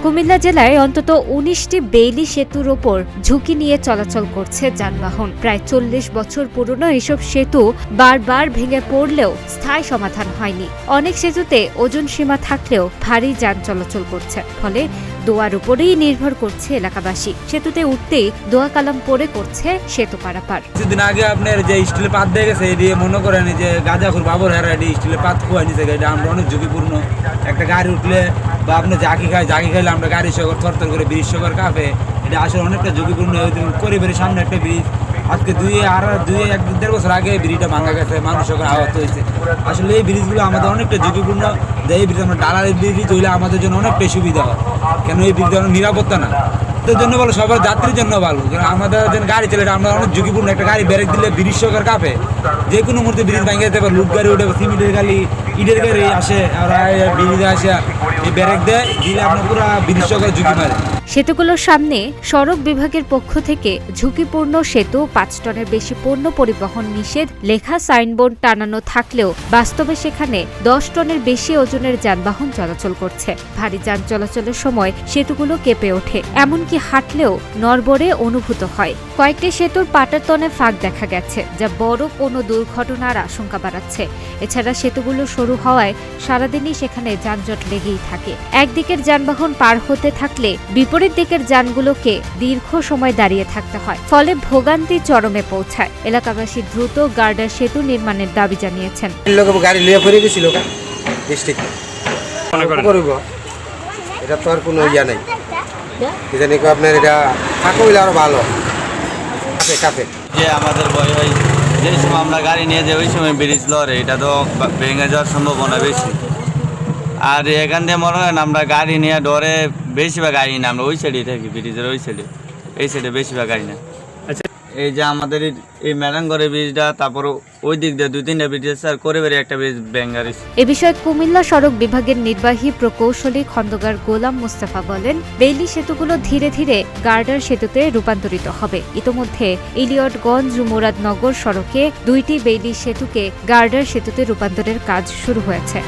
কুমিল্লা জেলায় অন্তত ১৯টি বেইলি সেতুর ওপর ঝুঁকি নিয়ে চলাচল করছে যানবাহন। প্রায় ৪০ বছর পুরনো এসব সেতু বারবার ভেঙে পড়লেও স্থায়ী সমাধান হয়নি। অনেক সেতুতে ওজন সীমা থাকলেও ভারী যান চলাচল করছে, ফলে দোয়ার উপরেই নির্ভর করছে এলাকাবাসী। সেতুতে উঠতেই দোয়া কালাম পরে করছে সেতু পারাপার। কিছুদিন আগে আপনার যে স্টিলের পাত দিয়ে গেছে, এই দিয়ে মনে করেন যে গাঁজাখুর বাবর হেরাডি স্টিলের পাত খোয়া নিছে, এটা আমরা অনেক ঝুঁকিপূর্ণ। একটা গাড়ি উঠলে বা আপনি জাকি খাইলে আমরা গাড়ি সকর থরথর করে ব্রিজ সকর কাঁপে, এটা আসলে অনেকটা ঝুঁকিপূর্ণ। পরিবারের সামনে একটা ব্রিজ, আজকে এক দেড় বছর আগে ব্রিজটা ভাঙা গেছে, মানুষ সকর আহত হয়েছে। আসলে এই ব্রিজগুলো আমাদের অনেকটা ঝুঁকিপূর্ণ। এই ব্রিজ আমরা ডালার ব্রিজ হইলে আমাদের জন্য অনেকটাই সুবিধা হয়, কেন এই ব্রিজ নিরাপত্তা না তাদের জন্য ভালো, সবার যাত্রীর জন্য ভালো। আমাদের গাড়ি চলে আমরা অনেক ঝুঁকিপূর্ণ। একটা গাড়ি ব্রেক দিলে ব্রিজ সরকার কাঁপে, যে কোনো মুহূর্তে ব্রিজ ভেঙে যেতে পারে। লুট গাড়ি উঠে, সিমেন্টের গাড়ি, ইটের গাড়ি আসে, আর ব্রিজে আসে এই ব্রেক দেয় দিলে আপনার পুরো ব্রিজ সরকার ঝুঁকি মারে। সেতুগুলোর সামনে সড়ক বিভাগের পক্ষ থেকে ঝুঁকিপূর্ণ সেতু, ৫ টনের বেশি পণ্য পরিবহন নিষেধ লেখা সাইনবোর্ড টানানো থাকলেও বাস্তবে সেখানে ১০ টনের বেশি ওজনের যানবাহন চলাচল করছে। ভারী যান চলাচলের সময় সেতুগুলো কেঁপে ওঠে, এমনকি হাঁটলেও নড়বড়ে অনুভূত হয়। কয়েকটি সেতুর পাটাতনে ফাঁক দেখা গেছে, যা বড় কোনো দুর্ঘটনার আশঙ্কা বাড়াচ্ছে। এছাড়া সেতুগুলো সরু হওয়ায় সারাদিনই সেখানে যানজট লেগেই থাকে। একদিকের যানবাহন পার হতে থাকলে বিপরীত দিকের যানগুলোকে দীর্ঘ সময় দাঁড়িয়ে থাকতে হয়, ফলে ভোগান্তি চরমে পৌঁছায়। এলাকাবাসী দ্রুত গার্ডার সেতু নির্মাণের দাবি জানিয়েছেন। গাড়ি লিয়ে পড়ে গেছিল ডিস্ট্রিক্টে, এটা তো আর কোনো ইয়া নেই, জানি আপনার এটা থাকা হইলে আরো ভালো। কাফে যে আমাদের ভয় হয়, যে সময় আমরা গাড়ি নিয়ে যাই ওই সময় ব্রিজ লড়ে, এটা তো ভেঙে যাওয়ার সম্ভাবনা বেশি। আর এখান থেকে মনে হয় আমরা গাড়ি নিয়ে ডরে বেশিরভাগ গাড়ি না, আমরা ওই সাইডে থাকি, ব্রিজের ওই সাইডে, এই সাইডে বেশিরভাগ গাড়ি না। আচ্ছা, এই যে আমাদের এই ম্যাডাঙ্গরের ব্রিজটা, তারপর ওই দিক দিয়ে ২-৩টা ব্রিজ আছে, আর করে বেরিয়ে একটা ব্রিজ ব্যাঙ্গার। এ বিষয়ে কুমিল্লা সড়ক বিভাগের নির্বাহী প্রকৌশলী খন্দকার গোলাম মোস্তফা বলেন, বেইলি সেতুগুলো ধীরে ধীরে গার্ডার সেতুতে রূপান্তরিত হবে। ইতোমধ্যে ইলিয়টগঞ্জ মুরাদনগর সড়কে ২টি বেইলি সেতুকে গার্ডার সেতুতে রূপান্তরের কাজ শুরু হয়েছে।